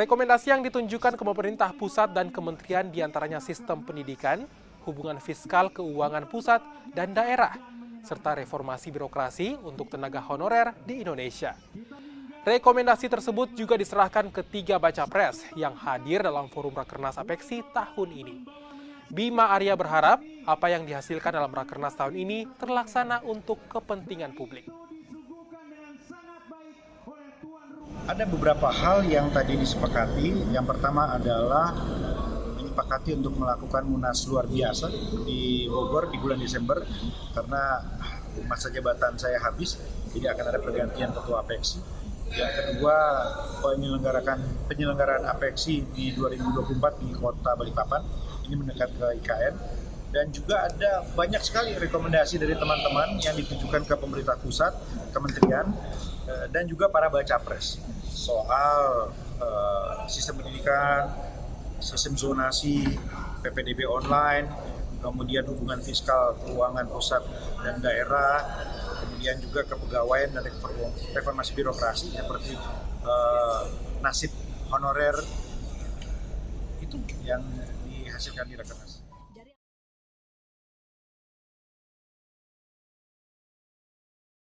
Rekomendasi yang ditunjukkan ke pemerintah pusat dan kementerian diantaranya sistem pendidikan, hubungan fiskal keuangan pusat dan daerah, serta reformasi birokrasi untuk tenaga honorer di Indonesia. Rekomendasi tersebut juga diserahkan ke 3 baca pres yang hadir dalam forum Rakernas Apeksi tahun ini. Bima Arya berharap apa yang dihasilkan dalam Rakernas tahun ini terlaksana untuk kepentingan publik. Ada beberapa hal yang tadi disepakati. Yang pertama adalah menyepakati untuk melakukan munas luar biasa di Bogor di bulan Desember karena masa jabatan saya habis, jadi akan ada pergantian ketua Apeksi. Yang kedua, penyelenggaraan Apeksi di 2024 di Kota Balikpapan, ini mendekat ke IKN. Dan juga ada banyak sekali rekomendasi dari teman-teman yang ditujukan ke pemerintah pusat, kementerian, dan juga para baca pres soal sistem pendidikan, sistem zonasi, PPDB online, kemudian hubungan fiskal keuangan pusat dan daerah, kemudian juga kepegawaian dan reformasi birokrasi seperti nasib honorer, itu yang dihasilkan di Rakernas.